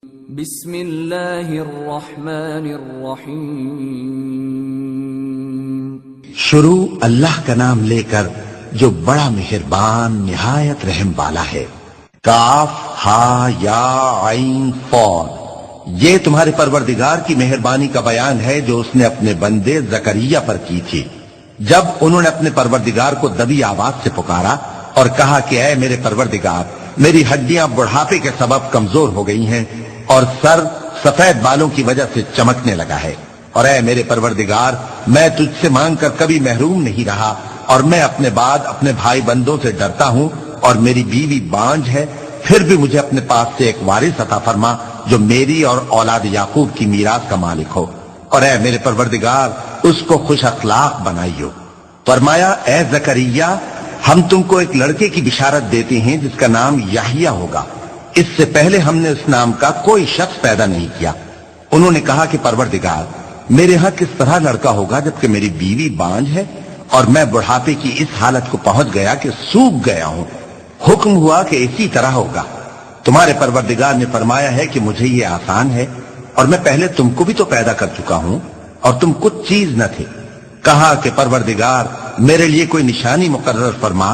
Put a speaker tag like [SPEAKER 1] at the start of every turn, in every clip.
[SPEAKER 1] بسم اللہ الرحمن الرحیم۔
[SPEAKER 2] شروع اللہ کا نام لے کر جو بڑا مہربان نہایت رحم والا ہے۔ کاف ہا یا عین صاد، یہ تمہارے پروردگار کی مہربانی کا بیان ہے جو اس نے اپنے بندے زکریا پر کی تھی جب انہوں نے اپنے پروردگار کو دبی آواز سے پکارا اور کہا کہ اے میرے پروردگار، میری ہڈیاں بڑھاپے کے سبب کمزور ہو گئی ہیں اور سر سفید بالوں کی وجہ سے چمکنے لگا ہے، اور اے میرے پروردگار، میں تجھ سے مانگ کر کبھی محروم نہیں رہا، اور میں اپنے بعد اپنے بھائی بندوں سے ڈرتا ہوں، اور میری بیوی بانجھ ہے، پھر بھی مجھے اپنے پاس سے ایک وارث عطا فرما جو میری اور اولاد یعقوب کی میراث کا مالک ہو، اور اے میرے پروردگار، اس کو خوش اخلاق بنائیو۔ فرمایا اے زکریا، ہم تم کو ایک لڑکے کی بشارت دیتے ہیں جس کا نام یحییٰ ہوگا، اس سے پہلے ہم نے اس نام کا کوئی شخص پیدا نہیں کیا۔ انہوں نے کہا کہ پروردگار، میرے ہاں کس طرح لڑکا ہوگا جبکہ میری بیوی بانجھ ہے اور میں بڑھاپے کی اس حالت کو پہنچ گیا کہ سوکھ گیا ہوں۔ حکم ہوا کہ اسی طرح ہوگا۔ تمہارے پروردگار نے فرمایا ہے کہ مجھے یہ آسان ہے، اور میں پہلے تم کو بھی تو پیدا کر چکا ہوں اور تم کچھ چیز نہ تھے۔ کہا کہ پروردگار، میرے لیے کوئی نشانی مقرر فرما۔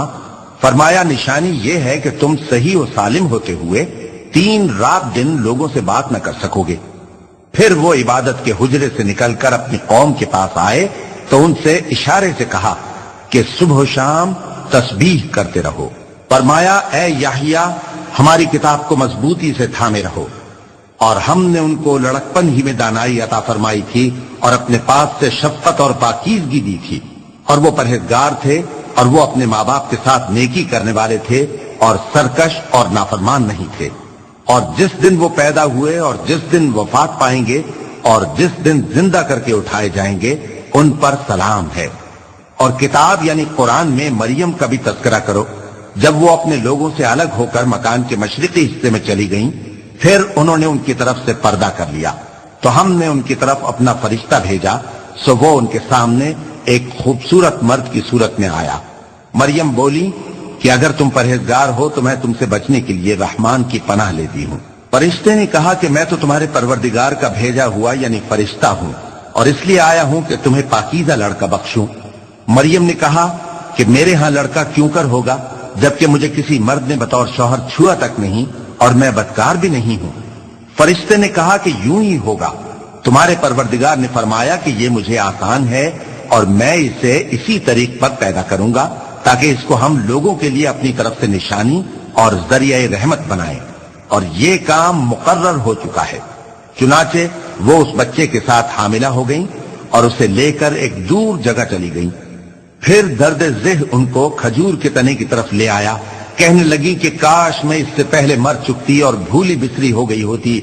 [SPEAKER 2] فرمایا نشانی یہ ہے کہ تم صحیح و سالم ہوتے ہوئے 3 رات دن لوگوں سے بات نہ کر سکو گے۔ پھر وہ عبادت کے حجرے سے نکل کر اپنی قوم کے پاس آئے تو ان سے اشارے سے کہا کہ صبح و شام تسبیح کرتے رہو۔ فرمایا اے یحییٰ، ہماری کتاب کو مضبوطی سے تھامے رہو، اور ہم نے ان کو لڑکپن ہی میں دانائی عطا فرمائی تھی اور اپنے پاس سے شفقت اور پاکیزگی دی تھی، اور وہ پرہیزگار تھے اور وہ اپنے ماں باپ کے ساتھ نیکی کرنے والے تھے اور سرکش اور نافرمان نہیں تھے۔ اور جس دن وہ پیدا ہوئے اور جس دن وفات پائیں گے اور جس دن زندہ کر کے اٹھائے جائیں گے ان پر سلام ہے۔ اور کتاب یعنی قرآن میں مریم کا بھی تذکرہ کرو۔ جب وہ اپنے لوگوں سے الگ ہو کر مکان کے مشرقی حصے میں چلی گئیں، پھر انہوں نے ان کی طرف سے پردہ کر لیا، تو ہم نے ان کی طرف اپنا فرشتہ بھیجا، سو وہ ان کے سامنے ایک خوبصورت مرد کی صورت میں آیا۔ مریم بولی کہ اگر تم پرہیزگار ہو تو میں تم سے بچنے کے لیے رحمان کی پناہ لیتی ہوں۔ فرشتے نے کہا کہ میں تو تمہارے پروردگار کا بھیجا ہوا یعنی فرشتہ ہوں، اور اس لیے آیا ہوں کہ تمہیں پاکیزہ لڑکا بخشوں۔ مریم نے کہا کہ میرے ہاں لڑکا کیوں کر ہوگا جبکہ مجھے کسی مرد نے بطور شوہر چھوا تک نہیں اور میں بدکار بھی نہیں ہوں۔ فرشتے نے کہا کہ یوں ہی ہوگا۔ تمہارے پروردگار نے فرمایا کہ یہ مجھے آسان ہے اور میں اسے اسی طریق پر پیدا کروں گا تاکہ اس کو ہم لوگوں کے لیے اپنی طرف سے نشانی اور ذریعہ رحمت بنائیں، اور یہ کام مقرر ہو چکا ہے۔ چنانچہ وہ اس بچے کے ساتھ حاملہ ہو گئیں اور اسے لے کر ایک دور جگہ چلی گئیں۔ پھر درد ذہ ان کو کھجور کے تنے کی طرف لے آیا، کہنے لگی کہ کاش میں اس سے پہلے مر چکتی اور بھولی بسری ہو گئی ہوتی۔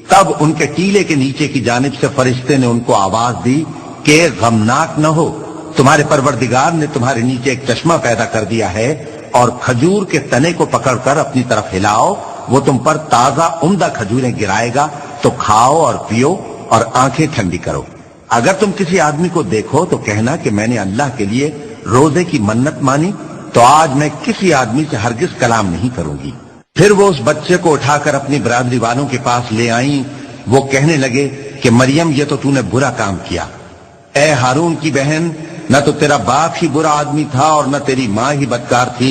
[SPEAKER 2] تب ان کے ٹیلے کے نیچے کی جانب سے فرشتے نے ان کو آواز دی کہ غمناک نہ ہو، تمہارے پروردگار نے تمہارے نیچے ایک چشمہ پیدا کر دیا ہے، اور کھجور کے تنے کو پکڑ کر اپنی طرف ہلاؤ، وہ تم پر تازہ عمدہ کھجوریں گرائے گا، تو کھاؤ اور پیو اور آنکھیں ٹھنڈی کرو۔ اگر تم کسی آدمی کو دیکھو تو کہنا کہ میں نے اللہ کے لیے روزے کی منت مانی، تو آج میں کسی آدمی سے ہرگز کلام نہیں کروں گی۔ پھر وہ اس بچے کو اٹھا کر اپنی برادری والوں کے پاس لے آئیں۔ وہ کہنے لگے کہ مریم، یہ تو نے برا کام کیا۔ اے ہارون کی بہن، نہ تو تیرا باپ ہی برا آدمی تھا اور نہ تیری ماں ہی بدکار تھی۔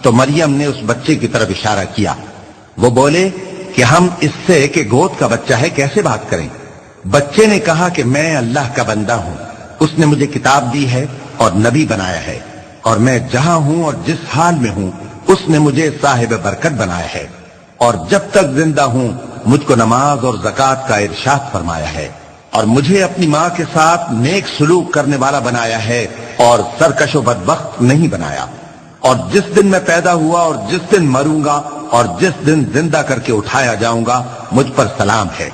[SPEAKER 2] تو مریم نے اس بچے کی طرف اشارہ کیا۔ وہ بولے کہ ہم اس سے کہ گود کا بچہ ہے کیسے بات کریں؟ بچے نے کہا کہ میں اللہ کا بندہ ہوں، اس نے مجھے کتاب دی ہے اور نبی بنایا ہے، اور میں جہاں ہوں اور جس حال میں ہوں اس نے مجھے صاحب برکت بنایا ہے، اور جب تک زندہ ہوں مجھ کو نماز اور زکوٰۃ کا ارشاد فرمایا ہے، اور مجھے اپنی ماں کے ساتھ نیک سلوک کرنے والا بنایا ہے اور سرکش و بدبخت نہیں بنایا، اور جس دن میں پیدا ہوا اور جس دن مروں گا اور جس دن زندہ کر کے اٹھایا جاؤں گا مجھ پر سلام ہے۔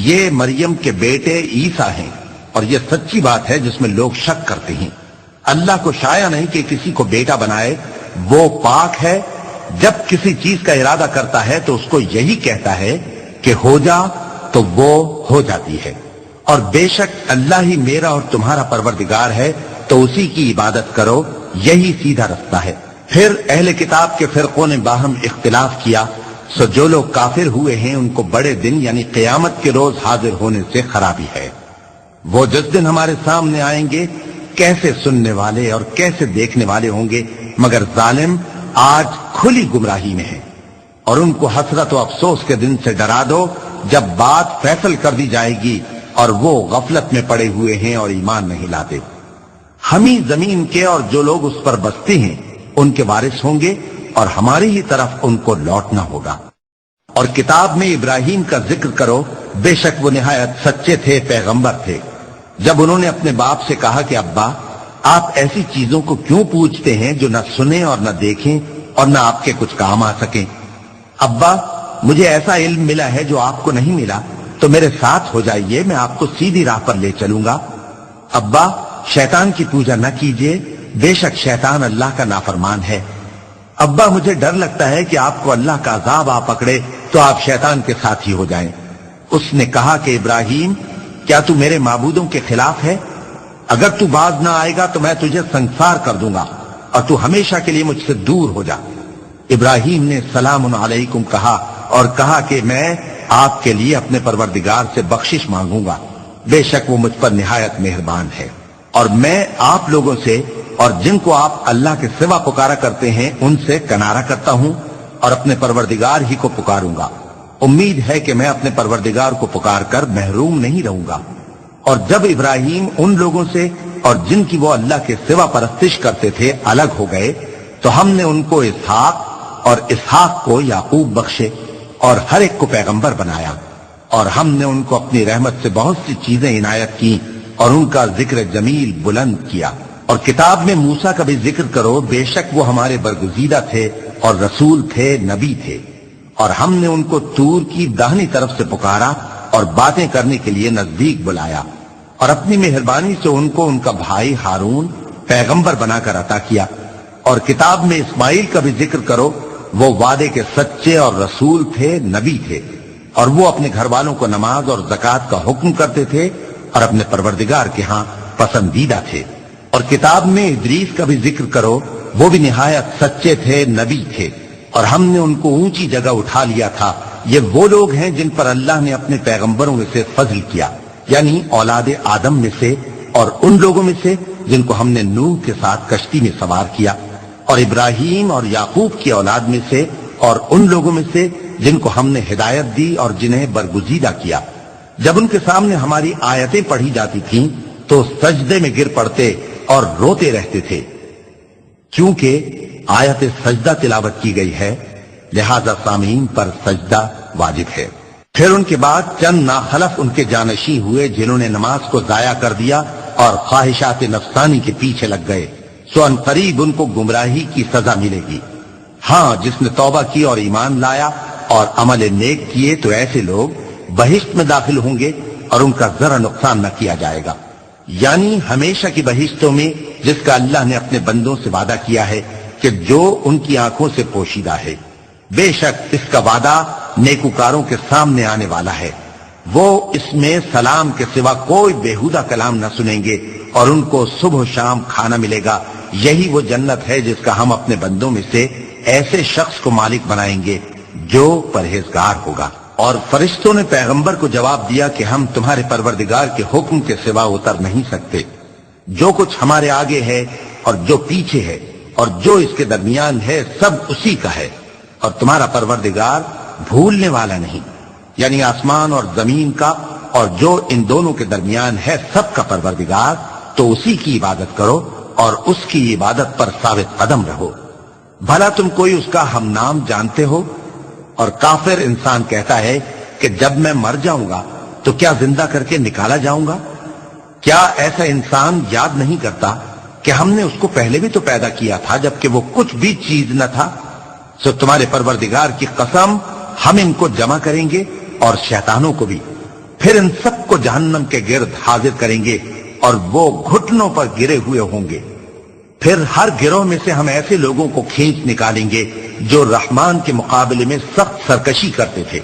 [SPEAKER 2] یہ مریم کے بیٹے عیسیٰ ہیں، اور یہ سچی بات ہے جس میں لوگ شک کرتے ہیں۔ اللہ کو شایع نہیں کہ کسی کو بیٹا بنائے، وہ پاک ہے۔ جب کسی چیز کا ارادہ کرتا ہے تو اس کو یہی کہتا ہے کہ ہو جا، تو وہ ہو جاتی ہے۔ اور بے شک اللہ ہی میرا اور تمہارا پروردگار ہے، تو اسی کی عبادت کرو، یہی سیدھا رستہ ہے۔ پھر اہل کتاب کے فرقوں نے باہم اختلاف کیا، سو جو لوگ کافر ہوئے ہیں ان کو بڑے دن یعنی قیامت کے روز حاضر ہونے سے خرابی ہے۔ وہ جس دن ہمارے سامنے آئیں گے کیسے سننے والے اور کیسے دیکھنے والے ہوں گے، مگر ظالم آج کھلی گمراہی میں ہے۔ اور ان کو حسرت و افسوس کے دن سے ڈرا دو جب بات فیصل کر دی جائے گی اور وہ غفلت میں پڑے ہوئے ہیں اور ایمان نہیں لاتے۔ ہم ہی زمین کے اور جو لوگ اس پر بستے ہیں ان کے وارث ہوں گے اور ہماری ہی طرف ان کو لوٹنا ہوگا۔ اور کتاب میں ابراہیم کا ذکر کرو، بے شک وہ نہایت سچے تھے، پیغمبر تھے۔ جب انہوں نے اپنے باپ سے کہا کہ ابا آپ ایسی چیزوں کو کیوں پوچھتے ہیں جو نہ سنیں اور نہ دیکھیں اور نہ آپ کے کچھ کام آ سکیں؟ ابا مجھے ایسا علم ملا ہے جو آپ کو نہیں ملا، تو میرے ساتھ ہو جائیے، میں آپ کو سیدھی راہ پر لے چلوں گا۔ ابا شیطان کی پوجا نہ کیجیے، بے شک شیطان اللہ کا نافرمان ہے۔ ابا مجھے ڈر لگتا ہے کہ آپ کو اللہ کا عذاب آ پکڑے تو آپ شیطان کے ساتھی ہو جائیں۔ اس نے کہا کہ ابراہیم کیا تو میرے معبودوں کے خلاف ہے؟ اگر تو باز نہ آئے گا تو میں تجھے سنسار کر دوں گا اور تو ہمیشہ کے لیے مجھ سے دور ہو جا۔ ابراہیم نے سلام علیکم کہا اور کہا کہ میں آپ کے لیے اپنے پروردگار سے بخشش مانگوں گا، بے شک وہ مجھ پر نہایت مہربان ہے۔ اور میں آپ لوگوں سے اور جن کو آپ اللہ کے سوا پکارا کرتے ہیں ان سے کنارہ کرتا ہوں اور اپنے پروردگار ہی کو پکاروں گا۔ امید ہے کہ میں اپنے پروردگار کو پکار کر محروم نہیں رہوں گا۔ اور جب ابراہیم ان لوگوں سے اور جن کی وہ اللہ کے سوا پرستش کرتے تھے الگ ہو گئے تو ہم نے ان کو اسحاق اور اسحاق کو یعقوب بخشے اور ہر ایک کو پیغمبر بنایا، اور ہم نے ان کو اپنی رحمت سے بہت سی چیزیں عنایت کی اور ان کا ذکر جمیل بلند کیا۔ اور کتاب میں موسیٰ کا بھی ذکر کرو، بے شک وہ ہمارے برگزیدہ تھے اور رسول تھے، نبی تھے، اور ہم نے ان کو طور کی داہنی طرف سے پکارا اور باتیں کرنے کے لیے نزدیک بلایا، اور اپنی مہربانی سے ان کو ان کا بھائی ہارون پیغمبر بنا کر عطا کیا۔ اور کتاب میں اسماعیل کا بھی ذکر کرو، وہ وعدے کے سچے اور رسول تھے، نبی تھے، اور وہ اپنے گھر والوں کو نماز اور زکوٰۃ کا حکم کرتے تھے اور اپنے پروردگار کے ہاں پسندیدہ تھے۔ اور کتاب میں ادریس کا بھی ذکر کرو، وہ بھی نہایت سچے تھے، نبی تھے، اور ہم نے ان کو اونچی جگہ اٹھا لیا تھا۔ یہ وہ لوگ ہیں جن پر اللہ نے اپنے پیغمبروں میں سے فضل کیا، یعنی اولاد آدم میں سے، اور ان لوگوں میں سے جن کو ہم نے نوح کے ساتھ کشتی میں سوار کیا، اور ابراہیم اور یعقوب کی اولاد میں سے، اور ان لوگوں میں سے جن کو ہم نے ہدایت دی اور جنہیں برگزیدہ کیا۔ جب ان کے سامنے ہماری آیتیں پڑھی جاتی تھیں تو سجدے میں گر پڑتے اور روتے رہتے تھے، کیونکہ آیت سجدہ تلاوت کی گئی ہے، لہذا سامعین پر سجدہ واجب ہے۔ پھر ان کے بعد چند ناخلف ان کے جانشین ہوئے جنہوں نے نماز کو ضائع کر دیا اور خواہشات نفسانی کے پیچھے لگ گئے، سو ان قریب ان کو گمراہی کی سزا ملے گی۔ ہاں جس نے توبہ کی اور ایمان لایا اور عمل نیک کیے تو ایسے لوگ بہشت میں داخل ہوں گے اور ان کا ذرا نقصان نہ کیا جائے گا، یعنی ہمیشہ کی بہشتوں میں جس کا اللہ نے اپنے بندوں سے وعدہ کیا ہے کہ جو ان کی آنکھوں سے پوشیدہ ہے۔ بے شک اس کا وعدہ نیکوکاروں کے سامنے آنے والا ہے، وہ اس میں سلام کے سوا کوئی بیہودہ کلام نہ سنیں گے اور ان کو صبح و شام کھانا ملے گا۔ یہی وہ جنت ہے جس کا ہم اپنے بندوں میں سے ایسے شخص کو مالک بنائیں گے جو پرہیزگار ہوگا۔ اور فرشتوں نے پیغمبر کو جواب دیا کہ ہم تمہارے پروردگار کے حکم کے سوا اتر نہیں سکتے، جو کچھ ہمارے آگے ہے اور جو پیچھے ہے اور جو اس کے درمیان ہے سب اسی کا ہے، اور تمہارا پروردگار بھولنے والا نہیں، یعنی آسمان اور زمین کا اور جو ان دونوں کے درمیان ہے سب کا پروردگار، تو اسی کی عبادت کرو اور اس کی عبادت پر ثابت قدم رہو۔ بھلا تم کوئی اس کا ہم نام جانتے ہو؟ اور کافر انسان کہتا ہے کہ جب میں مر جاؤں گا تو کیا زندہ کر کے نکالا جاؤں گا؟ کیا ایسا انسان یاد نہیں کرتا کہ ہم نے اس کو پہلے بھی تو پیدا کیا تھا جبکہ وہ کچھ بھی چیز نہ تھا؟ سو تمہارے پروردگار کی قسم ہم ان کو جمع کریں گے اور شیطانوں کو بھی، پھر ان سب کو جہنم کے گرد حاضر کریں گے اور وہ گھٹنوں پر گرے ہوئے ہوں گے۔ پھر ہر گروہ میں سے ہم ایسے لوگوں کو کھینچ نکالیں گے جو رحمان کے مقابلے میں سخت سرکشی کرتے تھے،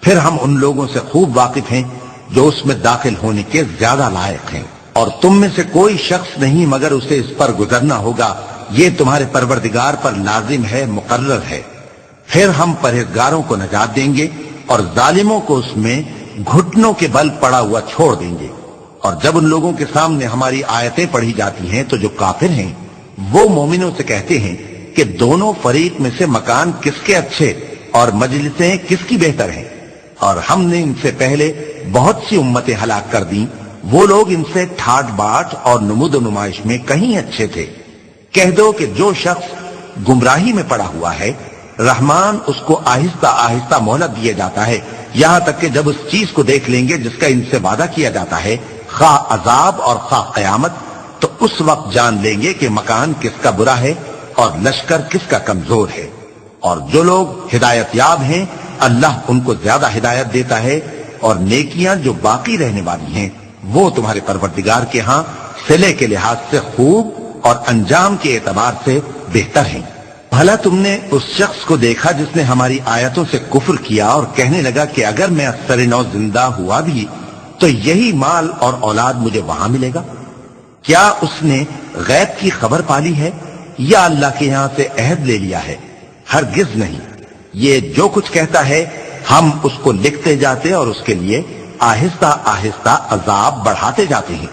[SPEAKER 2] پھر ہم ان لوگوں سے خوب واقف ہیں جو اس میں داخل ہونے کے زیادہ لائق ہیں، اور تم میں سے کوئی شخص نہیں مگر اسے اس پر گزرنا ہوگا، یہ تمہارے پروردگار پر لازم ہے، مقرر ہے۔ پھر ہم پرہیزگاروں کو نجات دیں گے اور ظالموں کو اس میں گھٹنوں کے بل پڑا ہوا چھوڑ دیں گے۔ اور جب ان لوگوں کے سامنے ہماری آیتیں پڑھی جاتی ہیں تو جو کافر ہیں وہ مومنوں سے کہتے ہیں کہ دونوں فریق میں سے مکان کس کے اچھے اور مجلسیں کس کی بہتر ہیں، اور ہم نے ان سے پہلے بہت سی امتیں ہلاک کر دیں، وہ لوگ ان سے ٹھاٹ باٹ اور نمود و نمائش میں کہیں اچھے تھے۔ کہہ دو کہ جو شخص گمراہی میں پڑا ہوا ہے رحمان اس کو آہستہ آہستہ مہلت دیا جاتا ہے، یہاں تک کہ جب اس چیز کو دیکھ لیں گے جس کا ان سے وعدہ کیا جاتا ہے، خواہ عذاب اور خواہ قیامت، تو اس وقت جان لیں گے کہ مکان کس کا برا ہے اور لشکر کس کا کمزور ہے۔ اور جو لوگ ہدایت یاب ہیں اللہ ان کو زیادہ ہدایت دیتا ہے، اور نیکیاں جو باقی رہنے والی ہیں وہ تمہارے پروردگار کے ہاں صلے کے لحاظ سے خوب اور انجام کے اعتبار سے بہتر ہیں۔ بھلا تم نے اس شخص کو دیکھا جس نے ہماری آیتوں سے کفر کیا اور کہنے لگا کہ اگر میں اثر نو زندہ ہوا بھی تو یہی مال اور اولاد مجھے وہاں ملے گا؟ کیا اس نے غیب کی خبر پالی ہے یا اللہ کے یہاں سے عہد لے لیا ہے؟ ہرگز نہیں، یہ جو کچھ کہتا ہے ہم اس کو لکھتے جاتے اور اس کے لیے آہستہ آہستہ عذاب بڑھاتے جاتے ہیں،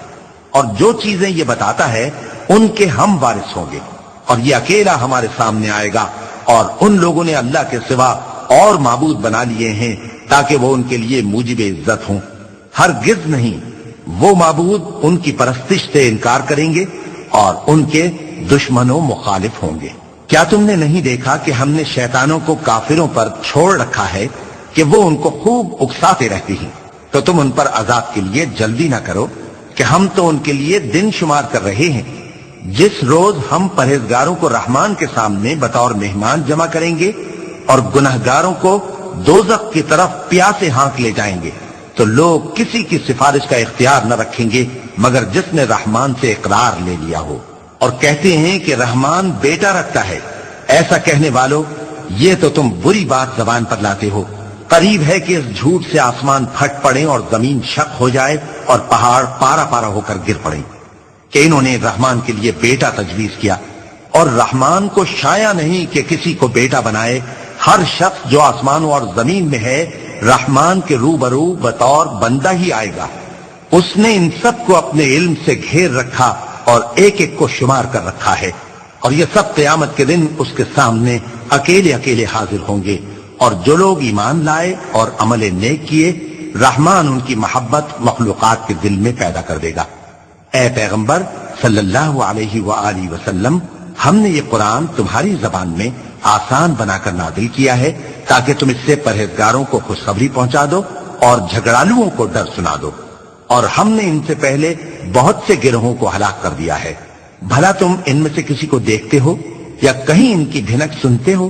[SPEAKER 2] اور جو چیزیں یہ بتاتا ہے ان کے ہم وارث ہوں گے، اور یہ اکیلا ہمارے سامنے آئے گا، اور ان لوگوں نے اللہ کے سوا اور معبود بنا لیے ہیں تاکہ وہ ان کے لیے موجب عزت ہوں۔ ہرگز نہیں، وہ معبود ان کی پرستش سے انکار کریں گے اور ان کے دشمنوں مخالف ہوں گے۔ کیا تم نے نہیں دیکھا کہ ہم نے شیطانوں کو کافروں پر چھوڑ رکھا ہے کہ وہ ان کو خوب اکساتے رہتے ہیں؟ تو تم ان پر عذاب کے لیے جلدی نہ کرو کہ ہم تو ان کے لیے دن شمار کر رہے ہیں، جس روز ہم پرہیزگاروں کو رحمان کے سامنے بطور مہمان جمع کریں گے اور گنہگاروں کو دوزخ کی طرف پیاسے ہانک لے جائیں گے، تو لوگ کسی کی سفارش کا اختیار نہ رکھیں گے مگر جس نے رحمان سے اقرار لے لیا ہو، اور کہتے ہیں کہ رحمان بیٹا رکھتا ہے۔ ایسا کہنے والوں، یہ تو تم بری بات زبان پر لاتے ہو۔ قریب ہے کہ اس جھوٹ سے آسمان پھٹ پڑے اور زمین شق ہو جائے اور پہاڑ پارا پارا ہو کر گر پڑے کہ انہوں نے رحمان کے لیے بیٹا تجویز کیا، اور رحمان کو شایع نہیں کہ کسی کو بیٹا بنائے۔ ہر شخص جو آسمانوں اور زمین میں ہے رحمان کے روبرو بطور بندہ ہی آئے گا۔ اس نے ان سب کو اپنے علم سے گھیر رکھا اور ایک ایک کو شمار کر رکھا ہے، اور یہ سب قیامت کے دن اس کے سامنے اکیلے اکیلے حاضر ہوں گے۔ اور جو لوگ ایمان لائے اور عمل نیک کیے رحمان ان کی محبت مخلوقات کے دل میں پیدا کر دے گا۔ اے پیغمبر صلی اللہ علیہ وآلہ وسلم، ہم نے یہ قرآن تمہاری زبان میں آسان بنا کر نازل کیا ہے تاکہ تم اس سے پرہیزگاروں کو خوشخبری پہنچا دو اور جھگڑالوؤں کو ڈر سنا دو، اور ہم نے ان سے پہلے بہت سے گروہوں کو ہلاک کر دیا ہے۔ بھلا تم ان میں سے کسی کو دیکھتے ہو یا کہیں ان کی بھنک سنتے ہو؟